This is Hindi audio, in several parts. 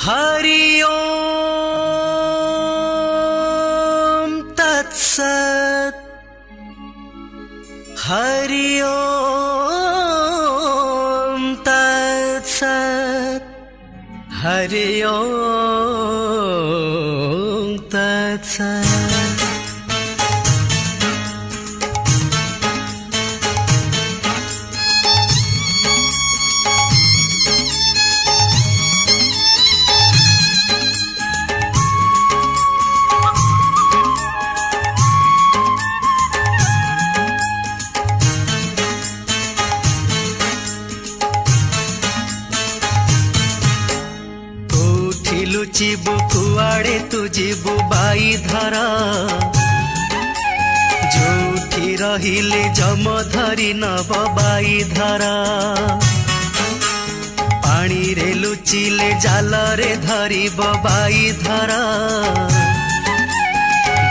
हरि ओम तत्सत। हरि ओम तत्सत। हरि ओम तत्सत। लुचिबु कुआड़े तू जीबु बाई धरा, जोठी रहिले जम धरी नब बाई धरा। पानी रे लुचिले जाल रे धरिब बाई धरा,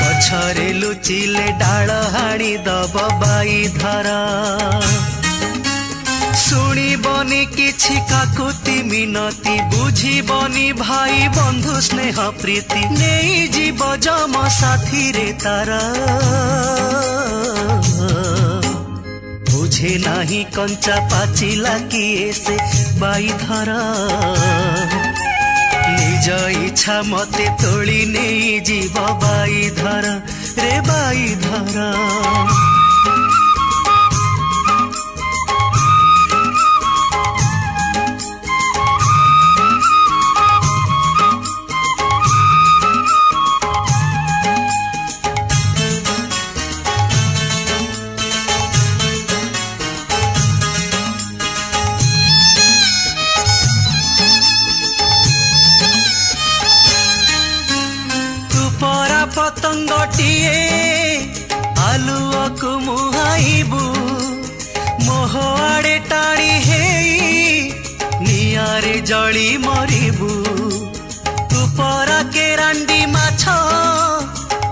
गछरे लुचिले डाल हाणी दब बाई धरा। शुणिबनी किछि काकुति मिनती, बुझिबनी भाई बंधु स्नेह प्रीति, नहीं जीव जम साथी रे तारा। बुझे नहीं कंचा पाचिला किए से बाई धरा, निज इच्छा मते तोली नहीं जीव बाई धरा रे बाई धरा। पतंगटिए आलुअकु मुहाइबु, मोह आड़े टाणी हेई नियारे जली मरिबु। तू परा केरांडी माछ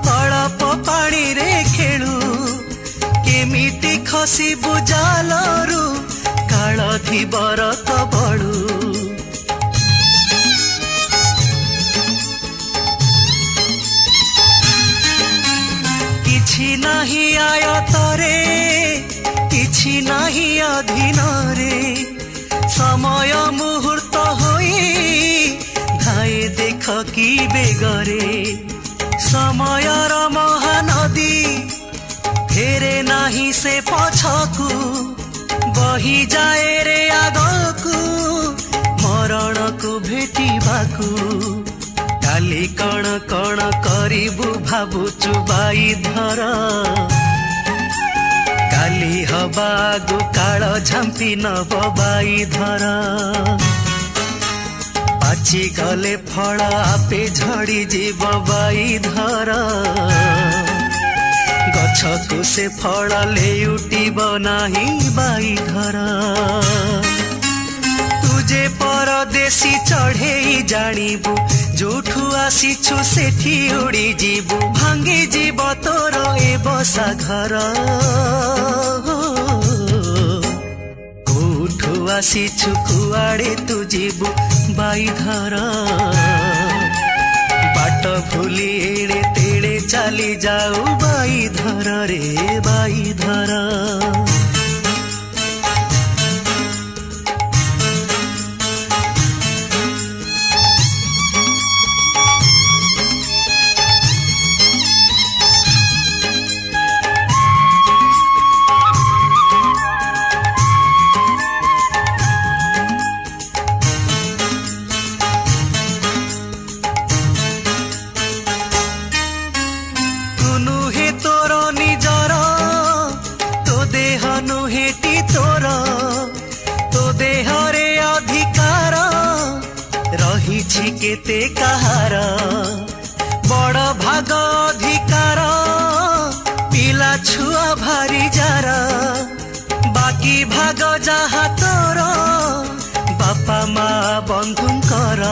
तळप पानी रे खेलु, केमिति खसिबु जालरु काळ धीबर कबळु। किछि नाही आयतरे किछि नाही अधीन रे, समय मुहूर्त होई धाए देख कि बेगरे। समयर महानदी फेरे नाही से पछकु, बही जाए रे आगकु मरण को भेटिबाकु। काली कण कण करिबु भाबुचु बाई धरा, काली हबागु काल झंपी नब बाई धरा। पाची गले फल आपे झड़ी जीव बाई धरा, गछकु से फल ले उठिब नाही बाई धरा। तुझे परदेशी चढ़ेई जानिबु, जोठू आसीछु सेठी उड़ी जीबु। भांगी जीव तोर ए बसा घर, कोठू आसीछु कुआड़े तू जीबु बाई धरा। बाट भूली एड़े तेड़े चली जाऊ बाई धरा रे बाई धरा। केते कहार बड़ भाग अधिकार, पिला छुआ भारी जार। बाकी भाग जहा तोर बापा माँ बंधुंकर।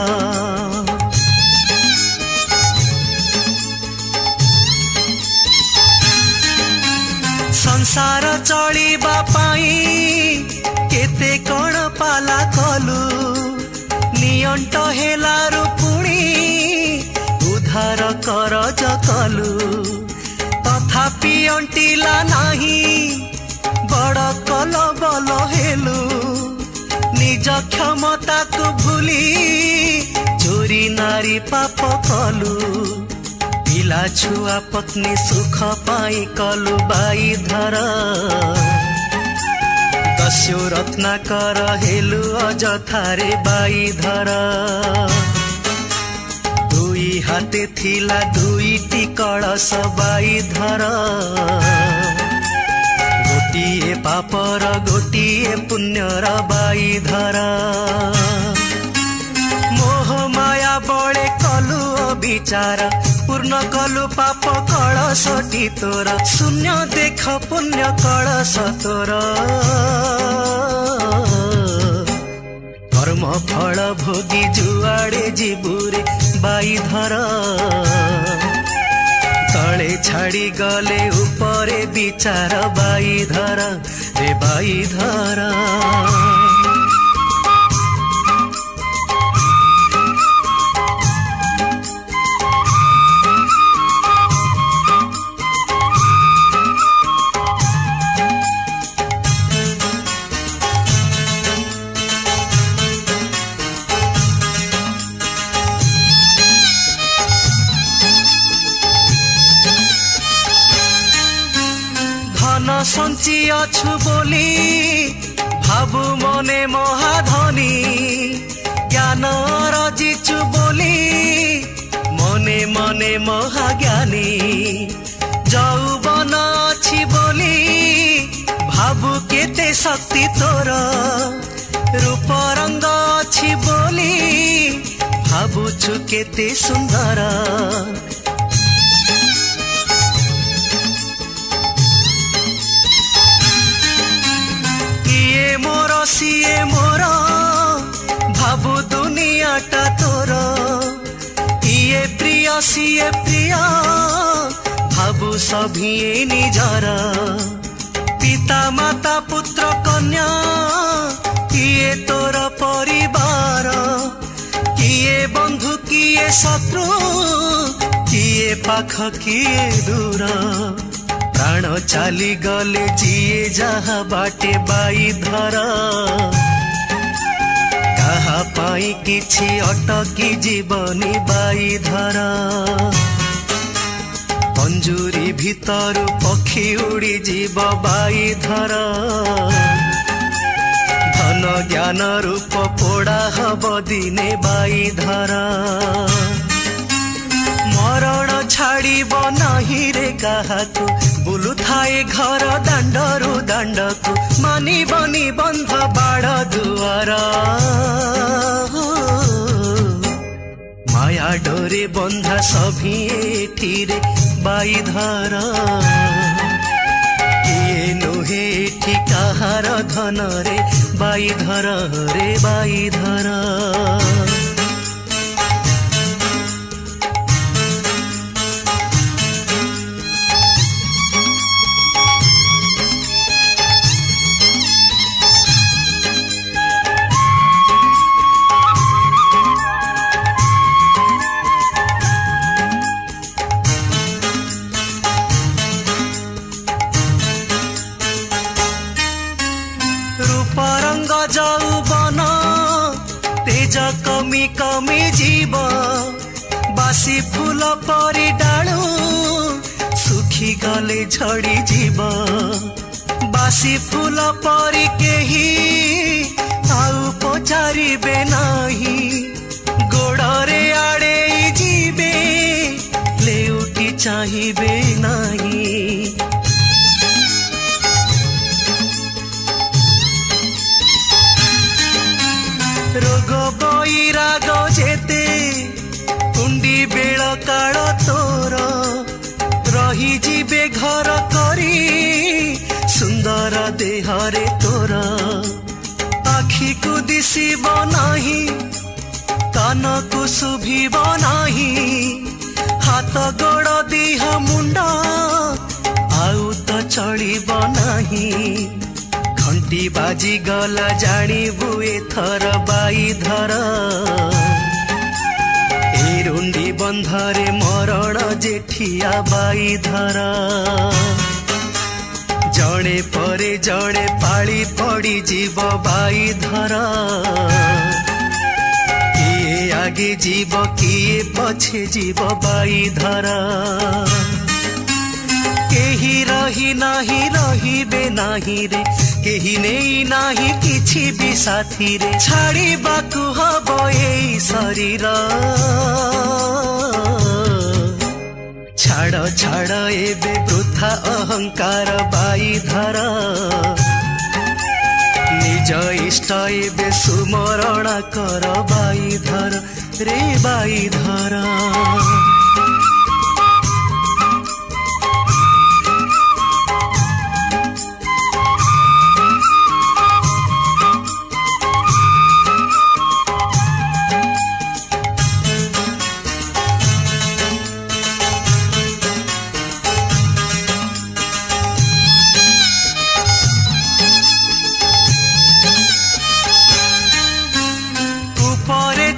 संसार चलिबा पाई केते कण पाला कलु, नियंट हेलारु ମିଳିଲା ନାହିଁ ବଡ଼ କଲ ବଲ ହେଲୁ ନିଜ କ୍ଷମତାକୁ ଭୁଲି ଚୋରି ନାରୀ ପାପ କଲୁ ପିଲା ଛୁଆ ପତ୍ନୀ ସୁଖ ପାଇଁ କଲୁ ବାଇ ଧର ଦସ୍ୟୁ ରତ୍ନାକର ହେଲୁ ଅଯଥାରେ ବାଇ ଧର ଦୁଇ ହାତେ ଥିଲା ଦୁଇଟି କଳସ ବାଇ ଧର ଗୋଟିଏ ପାପର ଗୋଟିଏ ପୁଣ୍ୟର ବାଇ ଧର ମୋହ ମାୟା ବଳେ କଲୁ ଅବିଚାର ପୂର୍ଣ୍ଣ କଲୁ ପାପ କଳସଟି ତୋର ଶୂନ୍ୟ ଦେଖ ପୁଣ୍ୟ କଳସ ତୋର କର୍ମ ଫଳ ଭୋଗି ଯୁଆଡ଼େ ଯିବୁରେ ବାଇ ଧର ତଳେ ଛାଡ଼ି ଗଲେ ଉପରେ ବିଚାର ବାଇ ଧର ରେ ବାଇ ଧର সঞ্চি অছু বলি ভাবু মনে মহাধনী জ্ঞান রজিছু বলি মনে মনে মহাজ্ঞানী যৌবন অছি বলি ভাবু কেতে শক্তি তোর রূপ রঙ্গ অছি বলি ভাবুছু কেতে সুন্দর সিଏ ମୋର ଭାବୁ ଦୁନିଆଟା ତୋର ଇଏ ପ୍ରିୟ ସିଏ ପ୍ରିୟ ଭାବୁ ସଭିଏ ନିଜର ପିତା ମାତା ପୁତ୍ର କନ୍ୟା କିଏ ତୋର ପରିବାର କିଏ ବନ୍ଧୁ କିଏ ଶତ୍ରୁ କିଏ ପାଖ କିଏ ଦୂର ପ୍ରାଣ ଚାଲି ଗଲେ ଯିଏ ଯାହା ବାଟେ ବାଇ ଧର କାହା ପାଇଁ କିଛି ଅଟକି ଯିବନି ବାଇ ଧର ପଞ୍ଜୁରୀ ଭିତରୁ ପକ୍ଷୀ ଉଡ଼ି ଯିବ ବାଇ ଧର ଧନ ଜ୍ଞାନ ରୂପ ପୋଡ଼ା ହବ ଦିନେ ବାଇ ଧର ମରଣ ଛାଡ଼ିବ ନାହିଁ ରେ କାହାକୁ ବୁଲୁଥାଏ ଘର ଦାଣ୍ଡରୁ ଦାଣ୍ଡକୁ ମାନିବନି ବନ୍ଧ ବାଡ଼ ଦୁଆର ମାୟା ଡୋରେ ବନ୍ଧା ସଭିଏଠିରେ ବାଇ ଧର କିଏ ନୁହେଁ ଏଠି କାହାର ଧନରେ ବାଇ ଧର ରେ ବାଇ ଧର যৌবন তেজ কমি কমি জীব বাসি ফুল পরি ডালু শুখি গলে ঝড়ি জীব বাসি ফুল পরি কেহি আউ পচারিবে নাহি গোড়রে আড়েই ଯିବେ লেউটি চাহিবে নাহি ରୋଗ ବୈରାଗ ଯେତେ କୁଣ୍ଡି ବେଳ କାଳ ତୋର ରହିଯିବେ ଘର କରି ସୁନ୍ଦର ଦେହରେ ତୋର ଆଖିକୁ ଦିଶିବ ନାହିଁ କାନକୁ ଶୁଭିବ ନାହିଁ ହାତ ଗୋଡ଼ ଦିହ ମୁଣ୍ଡ ଆଉ ତ ଚଳିବ ନାହିଁ ଘଣ୍ଟି ବାଜି ଗଲା ଜାଣିବୁ ଏଥର ବାଇ ଧର ଏ ରୁଣ୍ଡି ବନ୍ଧରେ ମରଣ ଯେଠିଆ ବାଇ ଧର जड़े परे जड़े पाली पड़ी जीव बाई धर किए आगे जीव किए पछे जीव बाई धर केही रही नाही रहिबे नाही रे केही नेई नाही किछि भी साथी रे छाड़ी बाकु हबो एई शरीर छाड़ छाड़ एबे वृथा अहंकार बाई धर निज इष्ट एबे सुमरण कर बाई धर रे बाई धर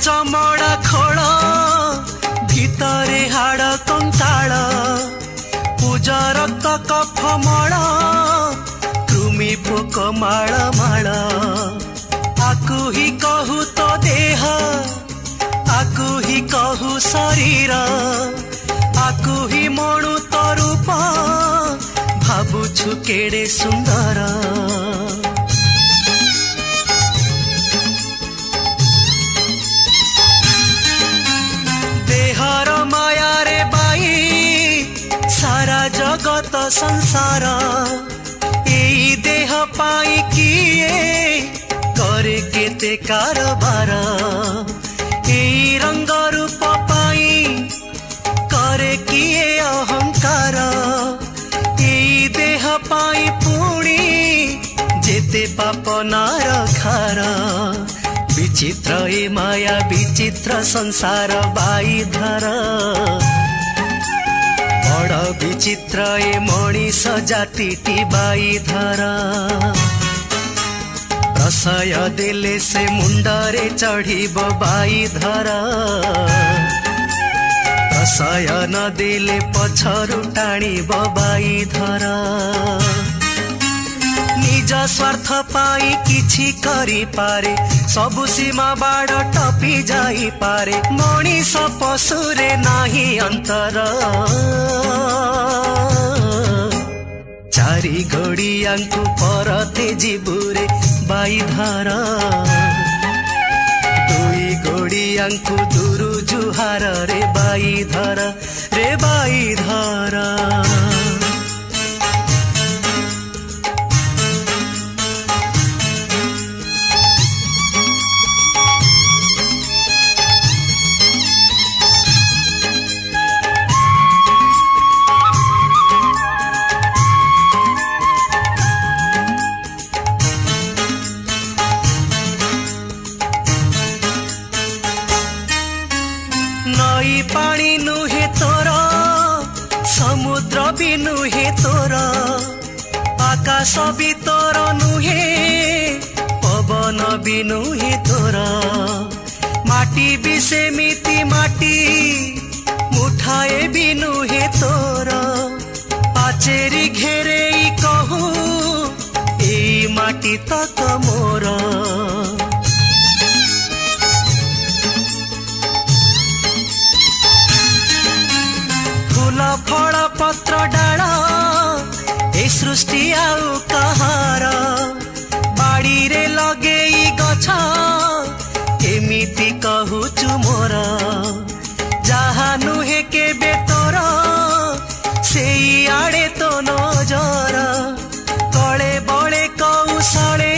चमड़ा खोल भितरे हाड़ कंकाल पूजा रक्त कफ मल कृमि पोक माल माल आकु ही कहू तो देह आकु ही कहू शरीर आकु ही मणु तो रूप भाबुछु केड़े सुंदर जगत संसार एई देह पाई किए करे केते कारबार एई रंग रूप पाई करे किए अहंकार एई देह पाई पुणी जेते पाप नार खार विचित्र ए माया विचित्र संसार बाई धर बड़ विचित्र ए मणिष जातिटी बाई धर प्रशय देले से मुंडरे चढ़ीब बाई धर प्रशय न देले पछरु टाणीब बाई धर निज स्वार्थ पाई किछि करि पारे सबु सीमा बाड़ टपी जाई पारे मणिष पशुरे नाही अंतर चारि घड़ियांकु परते जीबुरे बाई धर दुई घड़ियांकु दुरु जुहार रे बाई धर रे बाई धर नई पानी नुहे तोर समुद्र भी नुहे तोर आकाश भी तोर नुहे पवन भी नुहे तोर माटी भी सेमिति माटी मुठाए भी नुहे तोर पाचेरी घेरे कहू ए माटी तक मोर फल पत्र डाल ए सृष्टि आउ कहार बाड़ी रे लगे गछ एमिति कहूचु मोर जहा नुहे केबे तोर सेई आड़े तो नजर कले बड़े कौशले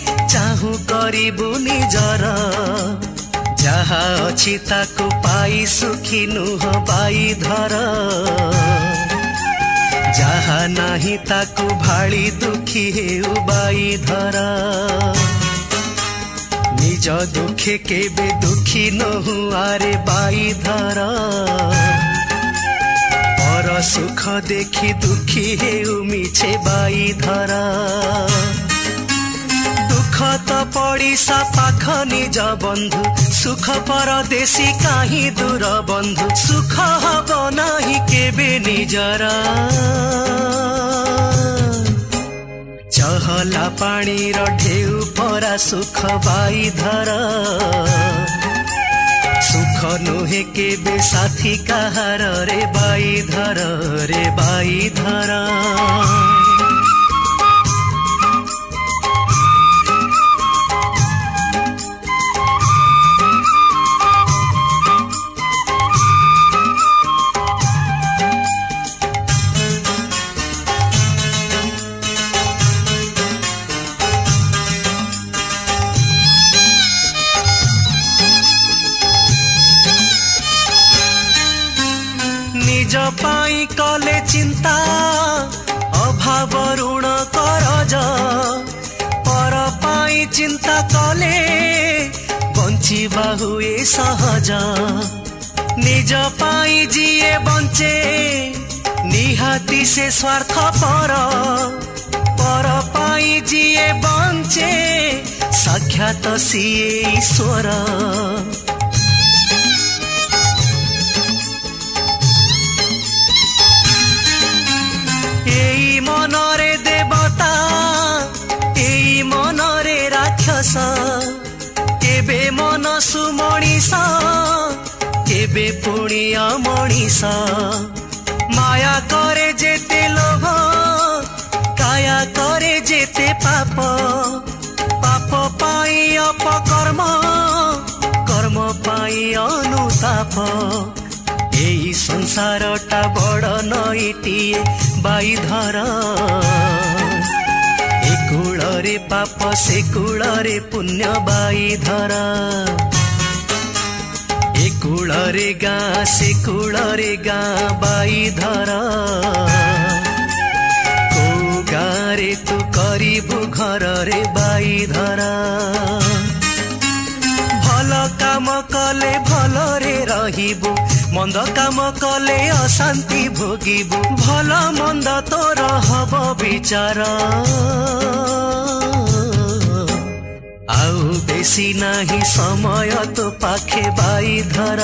चाहू करिबु निजर जहा अछि ताकु पाई सुखी नुह बाई धर जहा नाही ताकु भाड़ी दुखी हेउ बाई धर निज दुखे केबे दुखी नहु आरे बाई धर पर सुख देखी दुखी हेउ मिछे बाई धर दुख तो पड़िसा पाख निज बंधु सुख परदेशी काहि दूर बंधु सुख हब नाही केबे निजरा। चहला पानी ढेउ परा सुख बाई धर सुख नुहे केबे साथी कहार रे बाई धर रे बाई धर निज पाई कले चिंता अभाव ऋण करज पर पाई चिंता कले बंचिबा हुए सहज निज पाई जिए बंचे निहाती से स्वार्थ पर पाई जिए बंचे साक्षात सिए ईश्वर एई मनरे देवता एई मनरे राक्षस केबे मनसु मणिष केबे पुणी अमणिष माया करे जेते लोभ काया करे जेते पाप पाप पाई अपकर्म कर्म पाई अनुताप एई संसारटा बड़ नईटिए बाई धर ए कूଳରେ पाप से कूଳରେ पुण्य बाई धर ए कूଳରେ गाँ से कूଳରେ गाँ बाई धर को गाँ रे तू करिबु घर रे बाई धर भल काम कले भल रे रहिबु मंद काम कले अशांति भोगिबु भल मंद तोर हब विचार आउ बेसी नाही समय तो पाखे बाई धर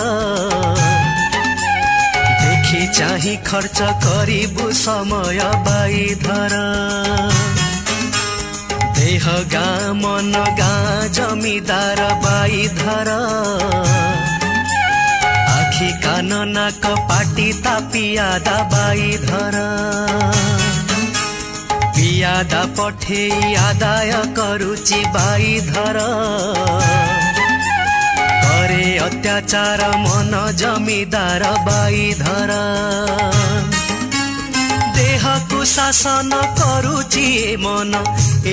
देखि चाही खर्च करिबु समय बाई धर देह गाँ मन गाँ जमीदार बाई धर आखि कान नाक पाटी ता पियादा बाई धर पियादा पठेई आदाय करुची बाई धर करे अत्याचार मन जमीदार बाई धर देह को शासन करुची मन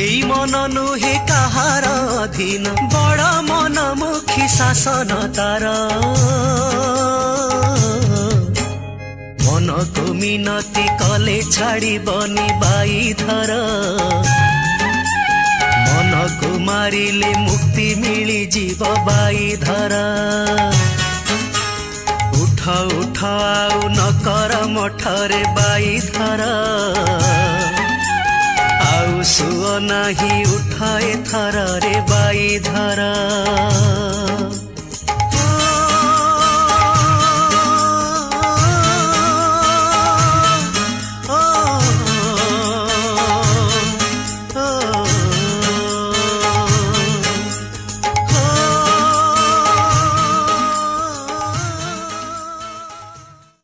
एई मन नुहे कहार अधीन बड़ मन मुखी शासन तार मन को मिनती कले छाड़ी बनी बाई धर मन को मारिले मुक्ति मिली जीव बाई धर उठ उठ आउ नकर मठरे बाई धर आउ सुअ नाही उठ एथर रे बाई धर।